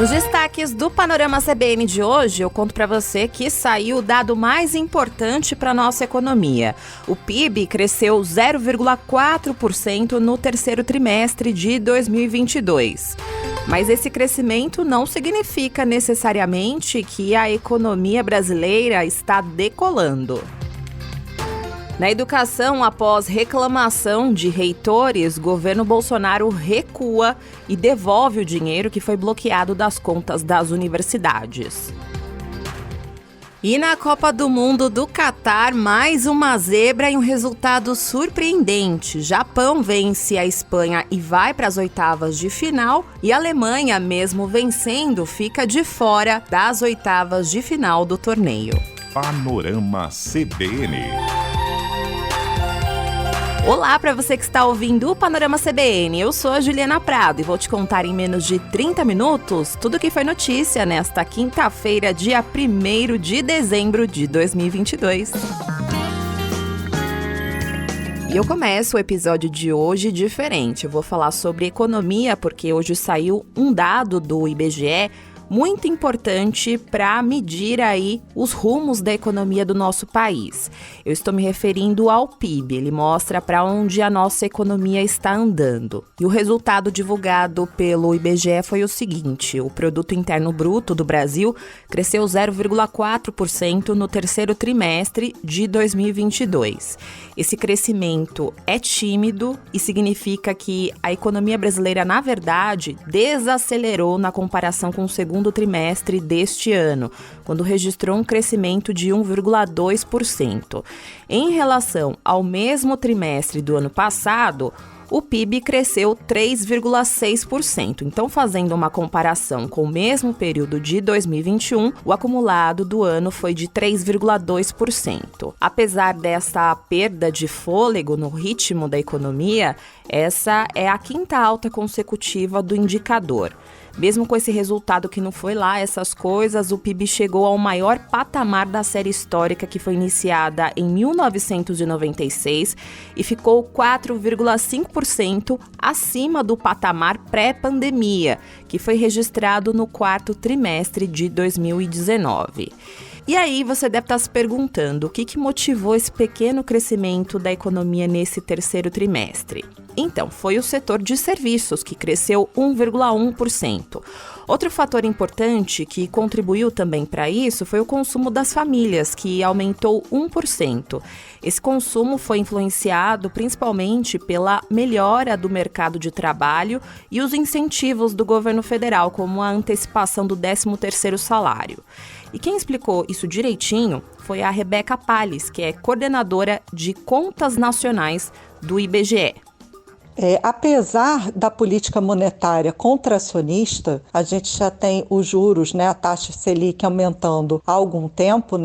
Nos destaques do Panorama CBN de hoje, eu conto para você que saiu o dado mais importante para a nossa economia. O PIB cresceu 0,4% no terceiro trimestre de 2022. Mas esse crescimento não significa necessariamente que a economia brasileira está decolando. Na educação, após reclamação de reitores, governo Bolsonaro recua e devolve o dinheiro que foi bloqueado das contas das universidades. E na Copa do Mundo do Catar, mais uma zebra e um resultado surpreendente. Japão vence a Espanha e vai para as oitavas de final, e a Alemanha, mesmo vencendo, fica de fora das oitavas de final do torneio. Panorama CBN. Olá para você que está ouvindo o Panorama CBN, eu sou a Juliana Prado e vou te contar em menos de 30 minutos tudo o que foi notícia nesta quinta-feira, dia 1º de dezembro de 2022. E eu começo o episódio de hoje diferente, eu vou falar sobre economia porque hoje saiu um dado do IBGE muito importante para medir aí os rumos da economia do nosso país. Eu estou me referindo ao PIB, ele mostra para onde a nossa economia está andando. E o resultado divulgado pelo IBGE foi o seguinte: o Produto Interno Bruto do Brasil cresceu 0,4% no terceiro trimestre de 2022. Esse crescimento é tímido e significa que a economia brasileira, na verdade, desacelerou na comparação com o segundo trimestre deste ano, quando registrou um crescimento de 1,2%. Em relação ao mesmo trimestre do ano passado, o PIB cresceu 3,6%. Então, fazendo uma comparação com o mesmo período de 2021, o acumulado do ano foi de 3,2%. Apesar dessa perda de fôlego no ritmo da economia, essa é a quinta alta consecutiva do indicador. Mesmo com esse resultado que não foi lá essas coisas, o PIB chegou ao maior patamar da série histórica que foi iniciada em 1996 e ficou 4,5% acima do patamar pré-pandemia, que foi registrado no quarto trimestre de 2019. E aí você deve estar se perguntando o que motivou esse pequeno crescimento da economia nesse terceiro trimestre. Então, foi o setor de serviços, que cresceu 1,1%. Outro fator importante que contribuiu também para isso foi o consumo das famílias, que aumentou 1%. Esse consumo foi influenciado principalmente pela melhora do mercado de trabalho e os incentivos do governo federal, como a antecipação do 13º salário. E quem explicou isso direitinho foi a Rebeca Palles, que é coordenadora de contas nacionais do IBGE. Apesar da política monetária contracionista, a gente já tem os juros, a taxa Selic aumentando há algum tempo,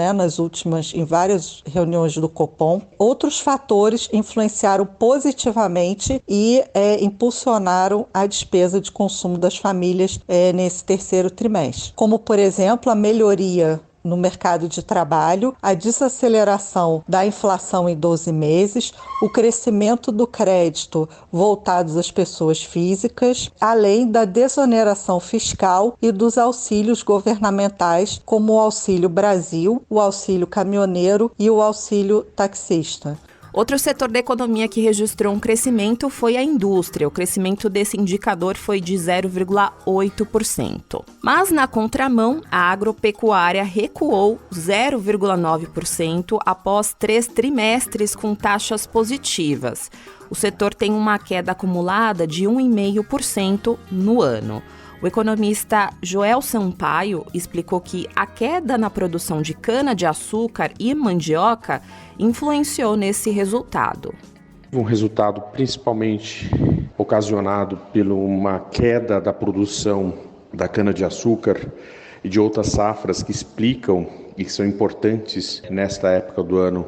em várias reuniões do Copom. Outros fatores influenciaram positivamente e impulsionaram a despesa de consumo das famílias nesse terceiro trimestre, como, por exemplo, a melhoria no mercado de trabalho, a desaceleração da inflação em 12 meses, o crescimento do crédito voltados às pessoas físicas, além da desoneração fiscal e dos auxílios governamentais, como o Auxílio Brasil, o Auxílio Caminhoneiro e o Auxílio Taxista. Outro setor da economia que registrou um crescimento foi a indústria. O crescimento desse indicador foi de 0,8%. Mas, na contramão, a agropecuária recuou 0,9% após 3 trimestres com taxas positivas. O setor tem uma queda acumulada de 1,5% no ano. O economista Joel Sampaio explicou que a queda na produção de cana-de-açúcar e mandioca influenciou nesse resultado. Um resultado principalmente ocasionado por uma queda da produção da cana-de-açúcar e de outras safras que explicam e que são importantes nesta época do ano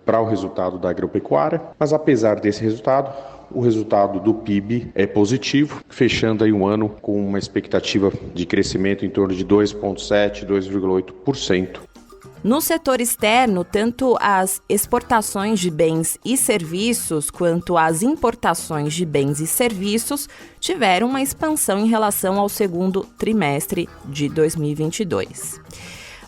para o resultado da agropecuária. Mas apesar desse resultado, o resultado do PIB é positivo, fechando aí um ano com uma expectativa de crescimento em torno de 2,7%, 2,8%. No setor externo, tanto as exportações de bens e serviços quanto as importações de bens e serviços tiveram uma expansão em relação ao segundo trimestre de 2022.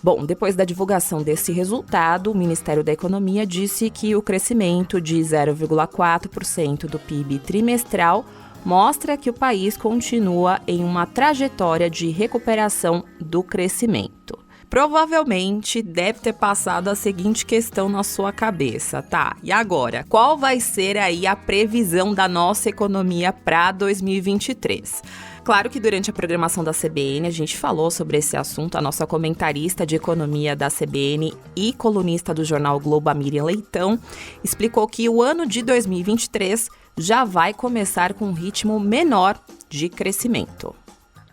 Bom, depois da divulgação desse resultado, o Ministério da Economia disse que o crescimento de 0,4% do PIB trimestral mostra que o país continua em uma trajetória de recuperação do crescimento. Provavelmente deve ter passado a seguinte questão na sua cabeça, tá? E agora, qual vai ser aí a previsão da nossa economia para 2023? Claro que durante a programação da CBN a gente falou sobre esse assunto. A nossa comentarista de economia da CBN e colunista do jornal Globo, a Miriam Leitão, explicou que o ano de 2023 já vai começar com um ritmo menor de crescimento.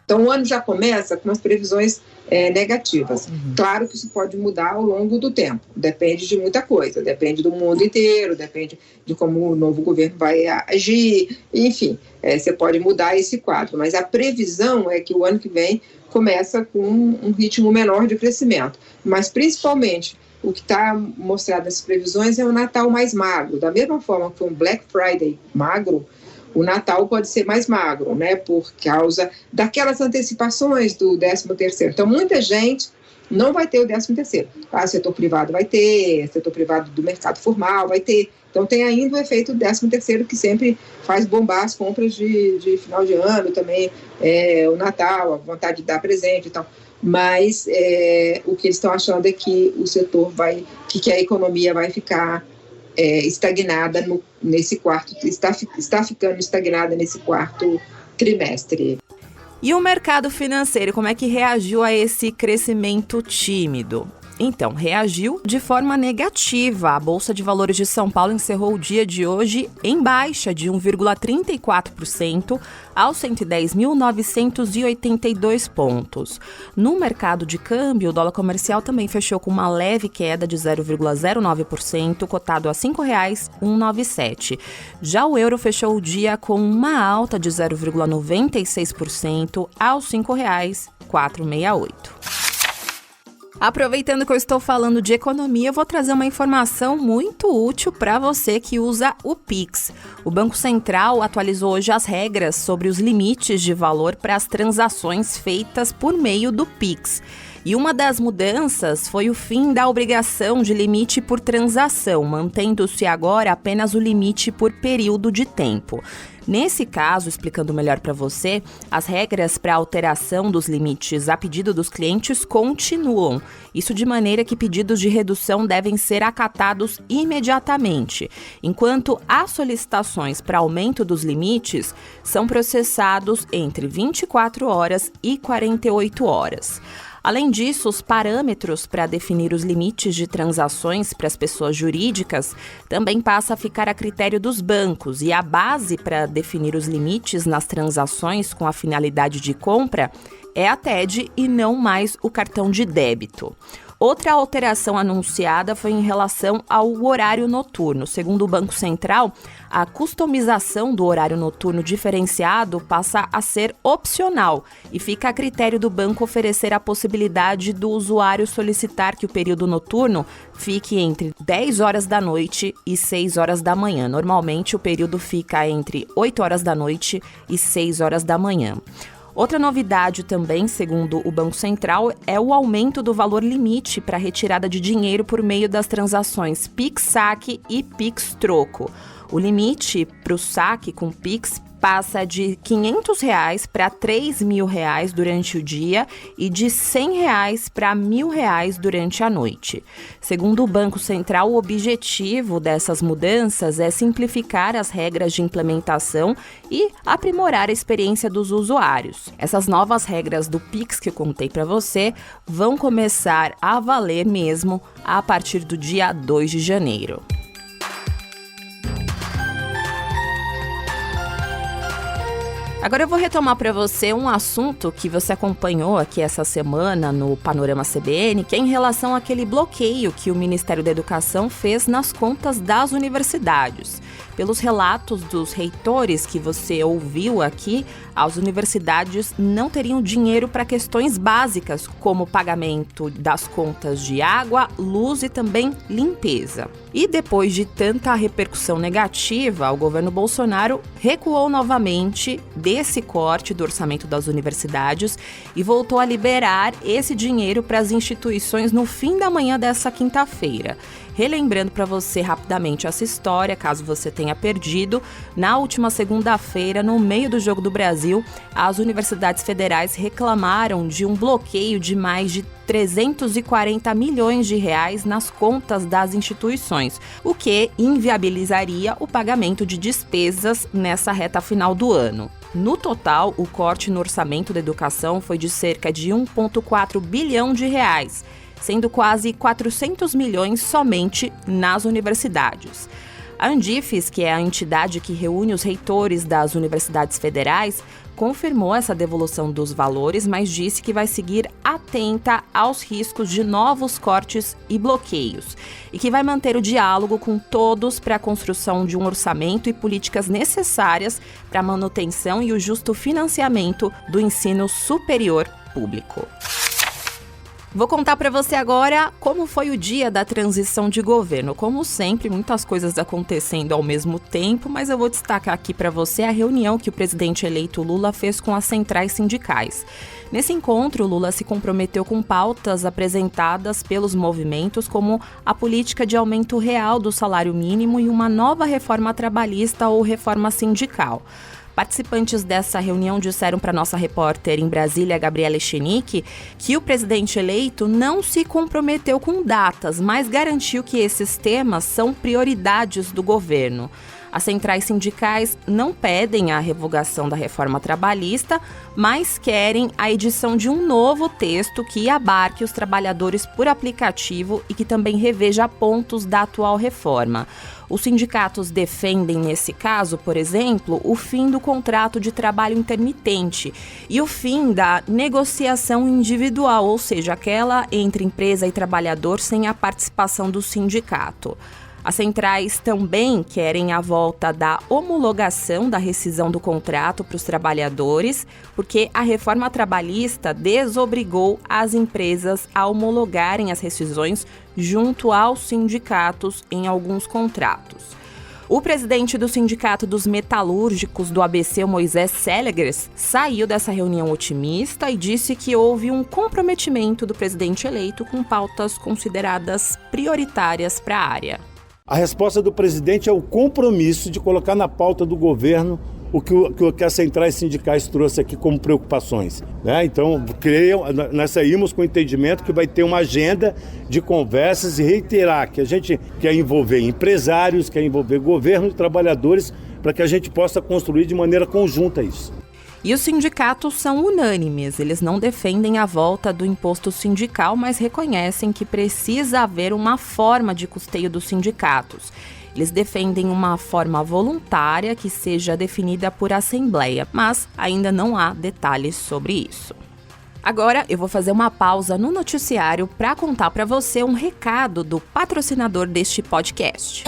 Então, o ano já começa com as previsões negativas. Claro que isso pode mudar ao longo do tempo, depende de muita coisa, depende do mundo inteiro, depende de como o novo governo vai agir, enfim, você pode mudar esse quadro, mas a previsão é que o ano que vem começa com um ritmo menor de crescimento, mas principalmente o que está mostrado nessas previsões é o Natal mais magro, da mesma forma que foi um Black Friday magro, o Natal pode ser mais magro, né, por causa daquelas antecipações do 13º. Então, muita gente não vai ter o 13º. O setor privado vai ter, setor privado do mercado formal vai ter. Então, tem ainda o efeito do 13º, que sempre faz bombar as compras de final de ano, também o Natal, a vontade de dar presente e tal. Mas o que eles estão achando é que o setor que a economia vai ficar estagnada nesse quarto, está ficando estagnada nesse quarto trimestre. E o mercado financeiro, como é que reagiu a esse crescimento tímido? Então, reagiu de forma negativa. A Bolsa de Valores de São Paulo encerrou o dia de hoje em baixa de 1,34% aos 110.982 pontos. No mercado de câmbio, o dólar comercial também fechou com uma leve queda de 0,09%, cotado a R$ 5,197. Já o euro fechou o dia com uma alta de 0,96% aos R$ 5,468. Aproveitando que eu estou falando de economia, eu vou trazer uma informação muito útil para você que usa o Pix. O Banco Central atualizou hoje as regras sobre os limites de valor para as transações feitas por meio do Pix. E uma das mudanças foi o fim da obrigação de limite por transação, mantendo-se agora apenas o limite por período de tempo. Nesse caso, explicando melhor para você, as regras para alteração dos limites a pedido dos clientes continuam. Isso de maneira que pedidos de redução devem ser acatados imediatamente, enquanto as solicitações para aumento dos limites são processados entre 24 horas e 48 horas. Além disso, os parâmetros para definir os limites de transações para as pessoas jurídicas também passa a ficar a critério dos bancos, e a base para definir os limites nas transações com a finalidade de compra é a TED e não mais o cartão de débito. Outra alteração anunciada foi em relação ao horário noturno. Segundo o Banco Central, a customização do horário noturno diferenciado passa a ser opcional e fica a critério do banco oferecer a possibilidade do usuário solicitar que o período noturno fique entre 10 horas da noite e 6 horas da manhã. Normalmente, o período fica entre 8 horas da noite e 6 horas da manhã. Outra novidade também, segundo o Banco Central, é o aumento do valor limite para retirada de dinheiro por meio das transações Pix-Saque e Pix-Troco. O limite para o saque com Pix passa de R$ 500 para R$ 3.000 durante o dia e de R$ 100 para R$ 1.000 durante a noite. Segundo o Banco Central, o objetivo dessas mudanças é simplificar as regras de implementação e aprimorar a experiência dos usuários. Essas novas regras do Pix que eu contei para você vão começar a valer mesmo a partir do dia 2 de janeiro. Agora eu vou retomar para você um assunto que você acompanhou aqui essa semana no Panorama CBN, que é em relação àquele bloqueio que o Ministério da Educação fez nas contas das universidades. Pelos relatos dos reitores que você ouviu aqui, as universidades não teriam dinheiro para questões básicas, como o pagamento das contas de água, luz e também limpeza. E depois de tanta repercussão negativa, o governo Bolsonaro recuou novamente desse corte do orçamento das universidades e voltou a liberar esse dinheiro para as instituições no fim da manhã dessa quinta-feira. Relembrando para você rapidamente essa história, caso você tenha perdido, na última segunda-feira, no meio do Jogo do Brasil, as universidades federais reclamaram de um bloqueio de mais de 340 milhões de reais nas contas das instituições, o que inviabilizaria o pagamento de despesas nessa reta final do ano. No total, o corte no orçamento da educação foi de cerca de 1,4 bilhão de reais, sendo quase 400 milhões somente nas universidades. A Andifes, que é a entidade que reúne os reitores das universidades federais, confirmou essa devolução dos valores, mas disse que vai seguir atenta aos riscos de novos cortes e bloqueios e que vai manter o diálogo com todos para a construção de um orçamento e políticas necessárias para a manutenção e o justo financiamento do ensino superior público. Vou contar para você agora como foi o dia da transição de governo. Como sempre, muitas coisas acontecendo ao mesmo tempo, mas eu vou destacar aqui para você a reunião que o presidente eleito Lula fez com as centrais sindicais. Nesse encontro, Lula se comprometeu com pautas apresentadas pelos movimentos, como a política de aumento real do salário mínimo e uma nova reforma trabalhista ou reforma sindical. Participantes dessa reunião disseram para nossa repórter em Brasília, Gabriela Echenique, que o presidente eleito não se comprometeu com datas, mas garantiu que esses temas são prioridades do governo. As centrais sindicais não pedem a revogação da reforma trabalhista, mas querem a edição de um novo texto que abarque os trabalhadores por aplicativo e que também reveja pontos da atual reforma. Os sindicatos defendem, nesse caso, por exemplo, o fim do contrato de trabalho intermitente e o fim da negociação individual, ou seja, aquela entre empresa e trabalhador sem a participação do sindicato. As centrais também querem a volta da homologação da rescisão do contrato para os trabalhadores, porque a reforma trabalhista desobrigou as empresas a homologarem as rescisões junto aos sindicatos em alguns contratos. O presidente do Sindicato dos Metalúrgicos do ABC, Moisés Selegres, saiu dessa reunião otimista e disse que houve um comprometimento do presidente eleito com pautas consideradas prioritárias para a área. A resposta do presidente é o compromisso de colocar na pauta do governo o que as centrais sindicais trouxe aqui como preocupações, né? Então, nós saímos com o entendimento que vai ter uma agenda de conversas e reiterar que a gente quer envolver empresários, quer envolver governo e trabalhadores para que a gente possa construir de maneira conjunta isso. E os sindicatos são unânimes, eles não defendem a volta do imposto sindical, mas reconhecem que precisa haver uma forma de custeio dos sindicatos. Eles defendem uma forma voluntária que seja definida por assembleia, mas ainda não há detalhes sobre isso. Agora eu vou fazer uma pausa no noticiário para contar para você um recado do patrocinador deste podcast.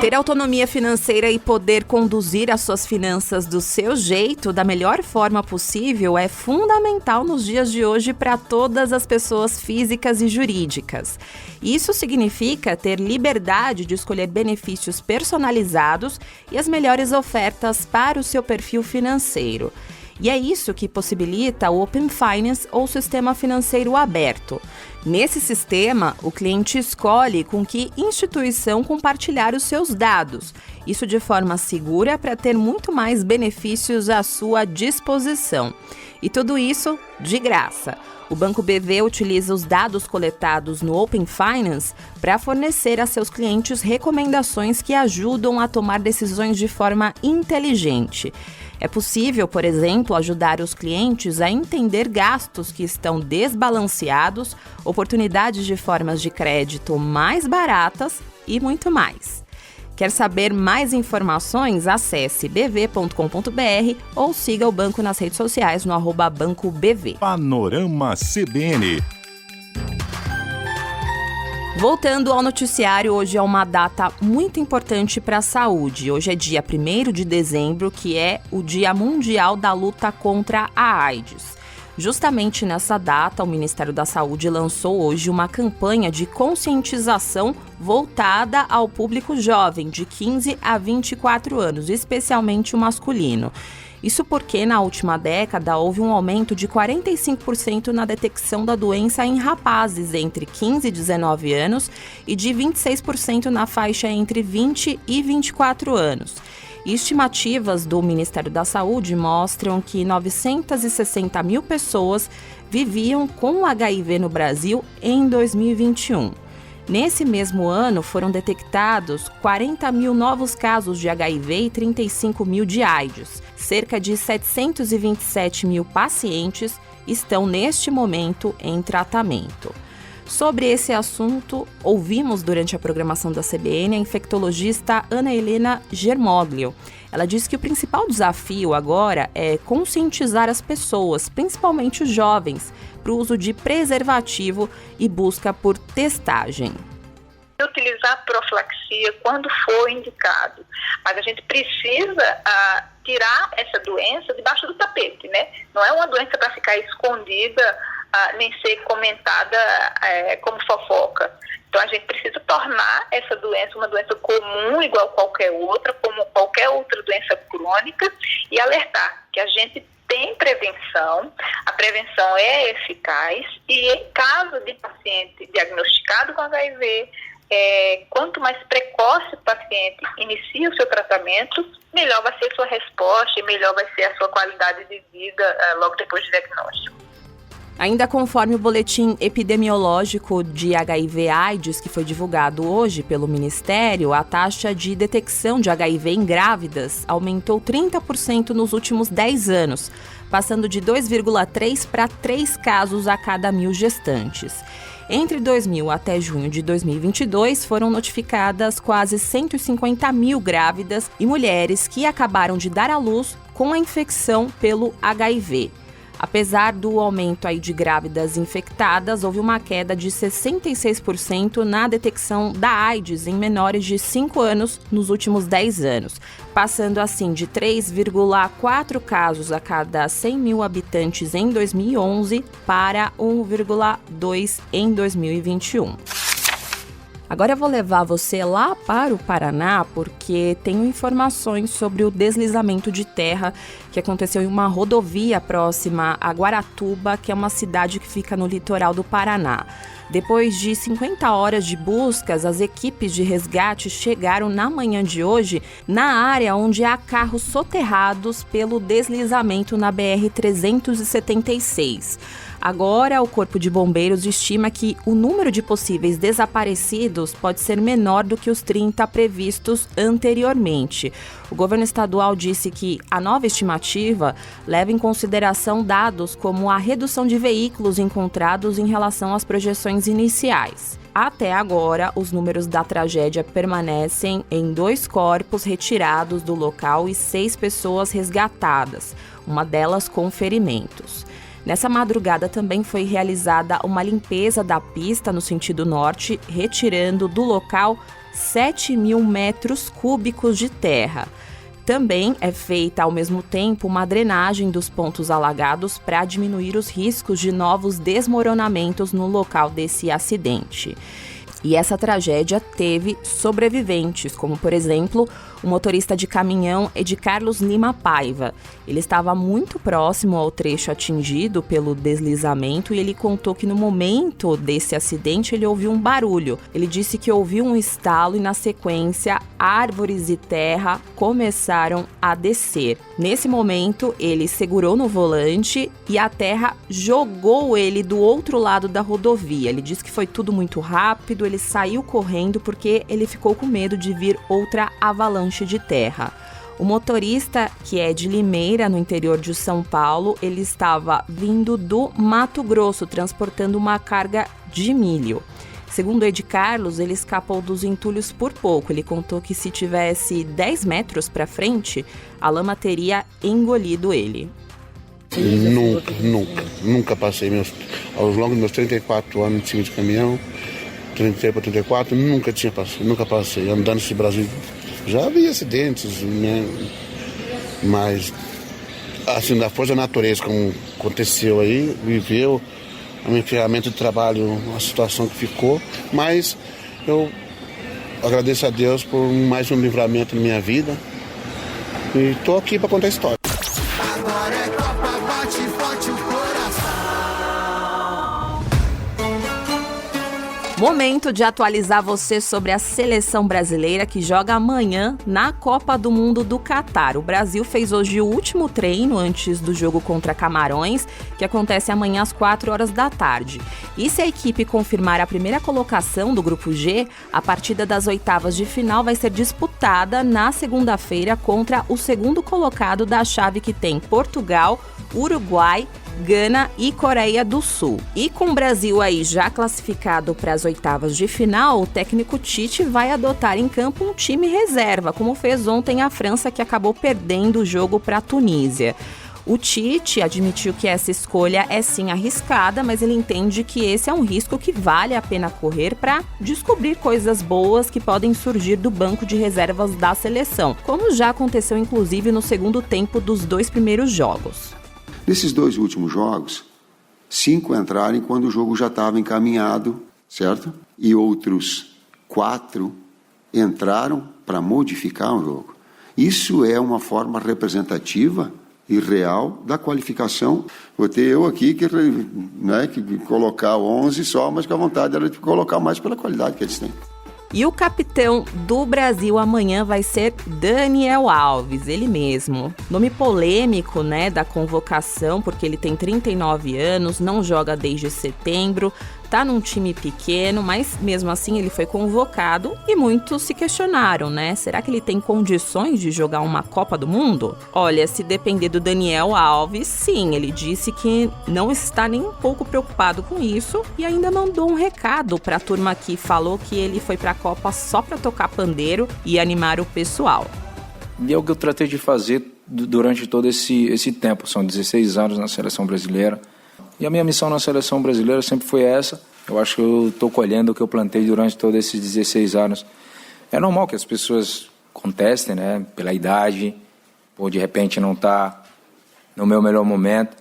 Ter autonomia financeira e poder conduzir as suas finanças do seu jeito, da melhor forma possível, é fundamental nos dias de hoje para todas as pessoas físicas e jurídicas. Isso significa ter liberdade de escolher benefícios personalizados e as melhores ofertas para o seu perfil financeiro. E é isso que possibilita o Open Finance ou Sistema Financeiro Aberto. Nesse sistema, o cliente escolhe com que instituição compartilhar os seus dados. Isso de forma segura para ter muito mais benefícios à sua disposição. E tudo isso de graça. O Banco BV utiliza os dados coletados no Open Finance para fornecer a seus clientes recomendações que ajudam a tomar decisões de forma inteligente. É possível, por exemplo, ajudar os clientes a entender gastos que estão desbalanceados, oportunidades de formas de crédito mais baratas e muito mais. Quer saber mais informações? Acesse bv.com.br ou siga o banco nas redes sociais no @BancoBV. Panorama CBN. Voltando ao noticiário, hoje é uma data muito importante para a saúde. Hoje é dia 1º de dezembro, que é o Dia Mundial da Luta contra a AIDS. Justamente nessa data, o Ministério da Saúde lançou hoje uma campanha de conscientização voltada ao público jovem, de 15 a 24 anos, especialmente o masculino. Isso porque, na última década, houve um aumento de 45% na detecção da doença em rapazes entre 15 e 19 anos e de 26% na faixa entre 20 e 24 anos. Estimativas do Ministério da Saúde mostram que 960 mil pessoas viviam com HIV no Brasil em 2021. Nesse mesmo ano, foram detectados 40 mil novos casos de HIV e 35 mil de AIDS. Cerca de 727 mil pacientes estão, neste momento, em tratamento. Sobre esse assunto, ouvimos durante a programação da CBN a infectologista Ana Helena Germoglio. Ela disse que o principal desafio agora é conscientizar as pessoas, principalmente os jovens, para o uso de preservativo e busca por testagem. Utilizar profilaxia quando for indicado, mas a gente precisa tirar essa doença debaixo do tapete, né? Não é uma doença para ficar escondida, nem ser comentada como fofoca. Então a gente precisa tornar essa doença uma doença comum, igual qualquer outra, como qualquer outra doença crônica, e alertar que a gente tem prevenção, a prevenção é eficaz, e em caso de paciente diagnosticado com HIV, quanto mais precoce o paciente inicia o seu tratamento, melhor vai ser a sua resposta e melhor vai ser a sua qualidade de vida logo depois do diagnóstico. Ainda conforme o boletim epidemiológico de HIV/AIDS, que foi divulgado hoje pelo Ministério, a taxa de detecção de HIV em grávidas aumentou 30% nos últimos 10 anos, passando de 2,3 para 3 casos a cada 1.000 gestantes. Entre 2000 até junho de 2022, foram notificadas quase 150 mil grávidas e mulheres que acabaram de dar à luz com a infecção pelo HIV. Apesar do aumento de grávidas infectadas, houve uma queda de 66% na detecção da AIDS em menores de 5 anos nos últimos 10 anos, passando assim de 3,4 casos a cada 100 mil habitantes em 2011 para 1,2 em 2021. Agora eu vou levar você lá para o Paraná porque tenho informações sobre o deslizamento de terra que aconteceu em uma rodovia próxima a Guaratuba, que é uma cidade que fica no litoral do Paraná. Depois de 50 horas de buscas, as equipes de resgate chegaram na manhã de hoje na área onde há carros soterrados pelo deslizamento na BR-376. Agora, o Corpo de Bombeiros estima que o número de possíveis desaparecidos pode ser menor do que os 30 previstos anteriormente. O governo estadual disse que a nova estimativa leva em consideração dados como a redução de veículos encontrados em relação às projeções iniciais. Até agora, os números da tragédia permanecem em 2 corpos retirados do local e 6 pessoas resgatadas, uma delas com ferimentos. Nessa madrugada também foi realizada uma limpeza da pista no sentido norte, retirando do local 7.000 metros cúbicos de terra. Também é feita ao mesmo tempo uma drenagem dos pontos alagados para diminuir os riscos de novos desmoronamentos no local desse acidente. E essa tragédia teve sobreviventes, como, por exemplo, o motorista de caminhão Edicarlos Lima Paiva. Ele estava muito próximo ao trecho atingido pelo deslizamento e ele contou que no momento desse acidente ele ouviu um barulho. Ele disse que ouviu um estalo e, na sequência, árvores e terra começaram a descer. Nesse momento, ele segurou no volante e a terra jogou ele do outro lado da rodovia. Ele disse que foi tudo muito rápido, ele saiu correndo porque ele ficou com medo de vir outra avalanche de terra. O motorista, que é de Limeira, no interior de São Paulo, ele estava vindo do Mato Grosso, transportando uma carga de milho. Segundo Ed Carlos, ele escapou dos entulhos por pouco. Ele contou que se tivesse 10 metros para frente, a lama teria engolido ele. Nunca passei, aos longos dos meus 34 anos de cima de caminhão, 33 para 34, nunca passei. Andando nesse Brasil, já vi acidentes, né? Mas, assim, da força da natureza, como aconteceu aí, viveu a minha ferramenta de trabalho, a situação que ficou, mas eu agradeço a Deus por mais um livramento na minha vida e estou aqui para contar a história. Agora é Copa, bate forte o coração. Momento de atualizar você sobre a seleção brasileira que joga amanhã na Copa do Mundo do Catar. O Brasil fez hoje o último treino antes do jogo contra Camarões, que acontece amanhã às 4 horas da tarde. E se a equipe confirmar a primeira colocação do Grupo G, a partida das oitavas de final vai ser disputada na segunda-feira contra o segundo colocado da chave que tem Portugal, Uruguai, Gana e Coreia do Sul. E com o Brasil aí já classificado para as oitavas de final, o técnico Tite vai adotar em campo um time reserva, como fez ontem a França, que acabou perdendo o jogo para a Tunísia. O Tite admitiu que essa escolha é sim arriscada, mas ele entende que esse é um risco que vale a pena correr para descobrir coisas boas que podem surgir do banco de reservas da seleção, como já aconteceu inclusive no segundo tempo dos 2 primeiros jogos. Nesses 2 últimos jogos, 5 entraram quando o jogo já estava encaminhado, certo? E outros 4 entraram para modificar o jogo. Isso é uma forma representativa e real da qualificação. Vou ter eu aqui que colocar 11 só, mas que a vontade era de colocar mais pela qualidade que eles têm. E o capitão do Brasil amanhã vai ser Daniel Alves, ele mesmo. Nome polêmico, da convocação, porque ele tem 39 anos, não joga desde setembro, tá num time pequeno, mas mesmo assim ele foi convocado e muitos se questionaram, Será que ele tem condições de jogar uma Copa do Mundo? Olha, se depender do Daniel Alves, sim, ele disse que não está nem um pouco preocupado com isso e ainda mandou um recado para a turma que falou que ele foi para a Copa só para tocar pandeiro e animar o pessoal. E é o que eu tratei de fazer durante todo esse tempo, são 16 anos na seleção brasileira. E a minha missão na seleção brasileira sempre foi essa. Eu acho que eu estou colhendo o que eu plantei durante todos esses 16 anos. É normal que as pessoas contestem, pela idade, ou de repente não está no meu melhor momento.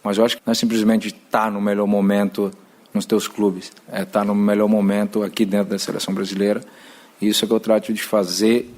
Mas eu acho que não é simplesmente estar no melhor momento nos teus clubes. É estar no melhor momento aqui dentro da seleção brasileira. E isso é que eu trato de fazer.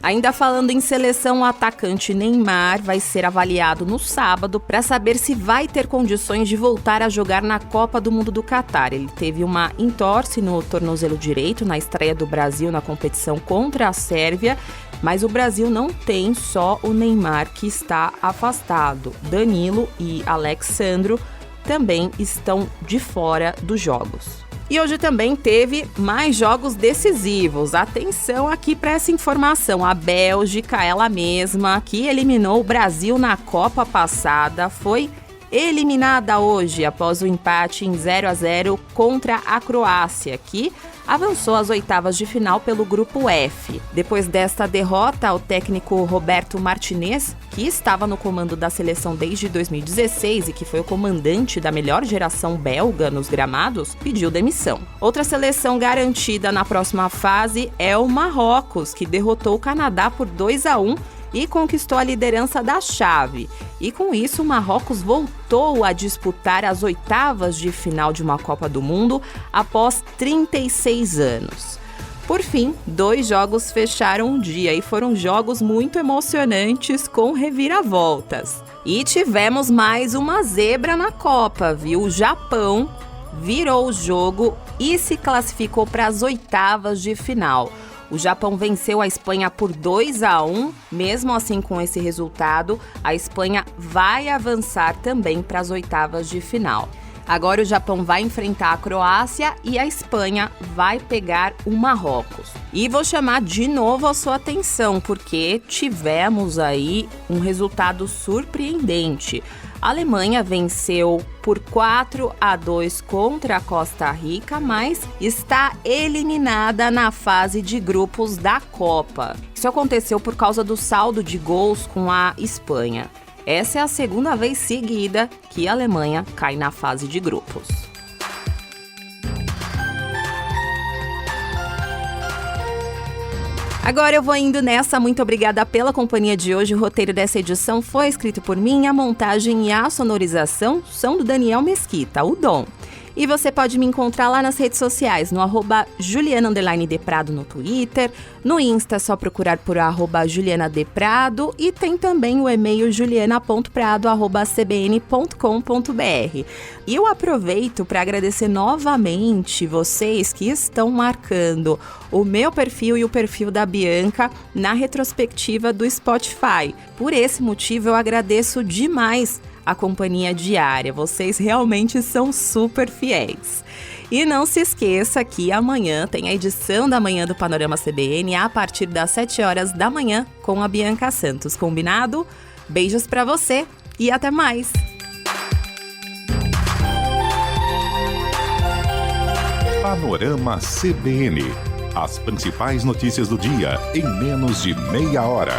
Ainda falando em seleção, o atacante Neymar vai ser avaliado no sábado para saber se vai ter condições de voltar a jogar na Copa do Mundo do Catar. Ele teve uma entorse no tornozelo direito na estreia do Brasil na competição contra a Sérvia, mas o Brasil não tem só o Neymar que está afastado. Danilo e Alexandro também estão de fora dos jogos. E hoje também teve mais jogos decisivos. Atenção aqui para essa informação. A Bélgica, ela mesma, que eliminou o Brasil na Copa passada, foi eliminada hoje após o empate em 0-0 contra a Croácia, que avançou às oitavas de final pelo Grupo F. Depois desta derrota, o técnico Roberto Martinez, que estava no comando da seleção desde 2016 e que foi o comandante da melhor geração belga nos gramados, pediu demissão. Outra seleção garantida na próxima fase é o Marrocos, que derrotou o Canadá por 2-1 e conquistou a liderança da chave. E com isso, o Marrocos voltou a disputar as oitavas de final de uma Copa do Mundo após 36 anos. Por fim, 2 jogos fecharam o dia e foram jogos muito emocionantes com reviravoltas. E tivemos mais uma zebra na Copa, viu? O Japão virou o jogo e se classificou para as oitavas de final. O Japão venceu a Espanha por 2-1, mesmo assim com esse resultado, a Espanha vai avançar também para as oitavas de final. Agora o Japão vai enfrentar a Croácia e a Espanha vai pegar o Marrocos. E vou chamar de novo a sua atenção, porque tivemos aí um resultado surpreendente. A Alemanha venceu por 4-2 contra a Costa Rica, mas está eliminada na fase de grupos da Copa. Isso aconteceu por causa do saldo de gols com a Espanha. Essa é a segunda vez seguida que a Alemanha cai na fase de grupos. Agora eu vou indo nessa, muito obrigada pela companhia de hoje. O roteiro dessa edição foi escrito por mim, a montagem e a sonorização são do Daniel Mesquita, o Dom. E você pode me encontrar lá nas redes sociais, no @Juliana_Deprado no Twitter, no Insta é só procurar por @JulianaDeprado e tem também o e-mail juliana.prado@cbn.com.br. E eu aproveito para agradecer novamente vocês que estão marcando o meu perfil e o perfil da Bianca na retrospectiva do Spotify. Por esse motivo eu agradeço demais a companhia diária, vocês realmente são super fiéis. E não se esqueça que amanhã tem a edição da manhã do Panorama CBN a partir das 7 horas da manhã com a Bianca Santos, combinado? Beijos pra você e até mais! Panorama CBN. As principais notícias do dia em menos de meia hora.